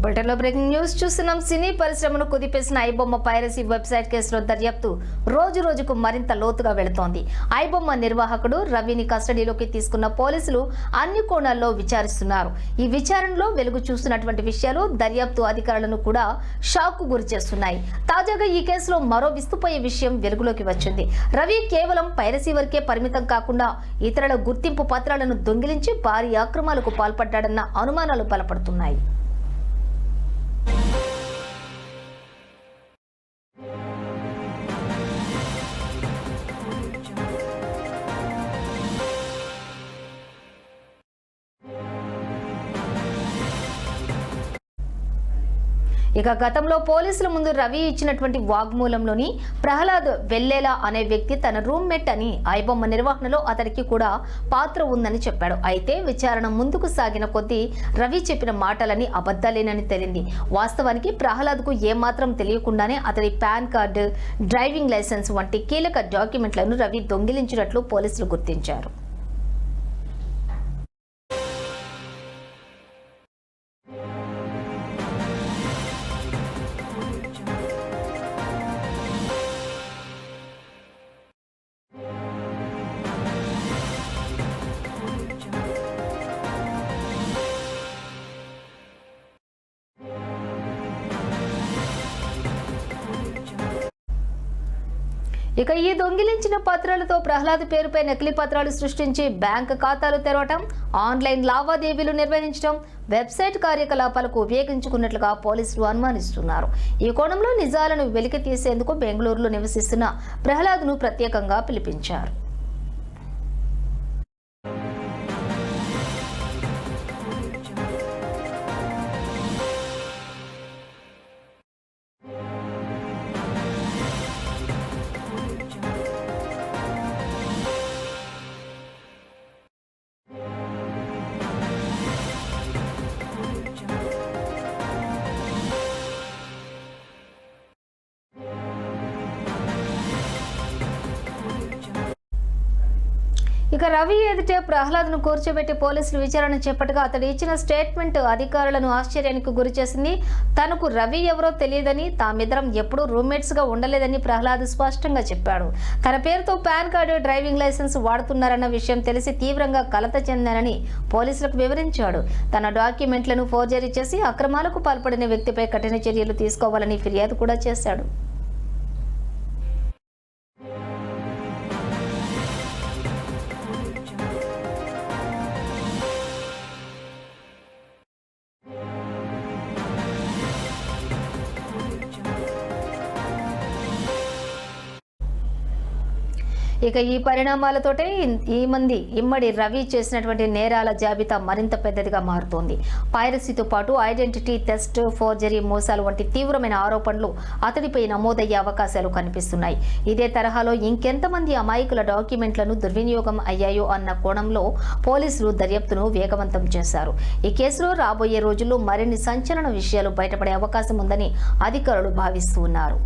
బులెటిన్లో breaking news చూస్తున్నాం. సినీ పరిశ్రమను కుదిపేసిన ఐబొమ్మ పైరసీ వెబ్సైట్ కేసులో దర్యాప్తు రోజు రోజుకు మరింత లోతుగా వెళుతోంది. ఐబొమ్మ నిర్వాహకుడు రవిని కస్టడీలోకి తీసుకున్న పోలీసులు అన్ని కోణాల్లో విచారిస్తున్నారు. ఈ విచారణలో వెలుగు చూస్తున్నటువంటి విషయాలు దర్యాప్తు అధికారులను కూడా షాక్కు గురి చేస్తున్నాయి. తాజాగా ఈ కేసులో మరో విస్తుపోయే విషయం వెలుగులోకి వచ్చింది. రవి కేవలం పైరసీ వరకే పరిమితం కాకుండా ఇతరుల గుర్తింపు పత్రాలను దొంగిలించి భారీ అక్రమాలకు పాల్పడ్డాడన్న అనుమానాలు బలపడుతున్నాయి. ఇక గతంలో పోలీసుల ముందు రవి ఇచ్చినటువంటి వాగ్మూలంలోని ప్రహ్లాద్ వెల్లేలా అనే వ్యక్తి తన రూమ్మేట్ అని ఐబొమ్మ నిర్వహణలో అతడికి కూడా పాత్ర ఉందని చెప్పాడు. అయితే విచారణ ముందుకు సాగిన కొద్దీ రవి చెప్పిన మాటలని అబద్ధాలేనని తేలింది. వాస్తవానికి ప్రహ్లాద్కు ఏమాత్రం తెలియకుండానే అతడి పాన్ కార్డు, డ్రైవింగ్ లైసెన్స్ వంటి కీలక డాక్యుమెంట్లను రవి దొంగిలించినట్లు పోలీసులు గుర్తించారు. ఇక ఈ దొంగిలించిన పత్రాలతో ప్రహ్లాద్ పేరుపై నకిలీ పత్రాలు సృష్టించి బ్యాంక్ ఖాతాలు తెరవటం, ఆన్లైన్ లావాదేవీలు నిర్వహించడం, వెబ్సైట్ కార్యకలాపాలకు ఉపయోగించుకున్నట్లుగా పోలీసులు అనుమానిస్తున్నారు. ఈ కోణంలో నిజాలను వెలికి తీసేందుకు బెంగళూరులో నివసిస్తున్న ప్రహ్లాద్ను ప్రత్యేకంగా పిలిపించారు. ఇక రవి ఎదుటే ప్రహ్లాద్ను కూర్చోబెట్టి పోలీసులు విచారణ చేపట్టగా అతడు ఇచ్చిన స్టేట్మెంట్ అధికారులను ఆశ్చర్యానికి గురి చేసింది. తనకు రవి ఎవరో తెలియదని, తామిద్దరం ఎప్పుడూ రూమ్మేట్స్గా ఉండలేదని ప్రహ్లాద్ స్పష్టంగా చెప్పాడు. తన పేరుతో పాన్ కార్డు, డ్రైవింగ్ లైసెన్స్ వాడుతున్నారన్న విషయం తెలిసి తీవ్రంగా కలత చెందానని పోలీసులకు వివరించాడు. తన డాక్యుమెంట్లను ఫోర్జరీ చేసి అక్రమాలకు పాల్పడిన వ్యక్తిపై కఠిన చర్యలు తీసుకోవాలని ఫిర్యాదు కూడా చేశాడు. ఇక ఈ పరిణామాలతోటే ఇమ్మడి రవి చేసినటువంటి నేరాల జాబితా మరింత పెద్దదిగా మారుతోంది. పైరసీతో పాటు ఐడెంటిటీ థెఫ్ట్, ఫోర్జరీ, మోసాలు వంటి తీవ్రమైన ఆరోపణలు అతడిపై నమోదయ్యే అవకాశాలు కనిపిస్తున్నాయి. ఇదే తరహాలో ఇంకెంతమంది అమాయకుల డాక్యుమెంట్లను దుర్వినియోగం అయ్యాయో అన్న కోణంలో పోలీసులు దర్యాప్తును వేగవంతం చేశారు. ఈ కేసులో రాబోయే రోజుల్లో మరిన్ని సంచలన విషయాలు బయటపడే అవకాశం ఉందని అధికారులు భావిస్తున్నారు.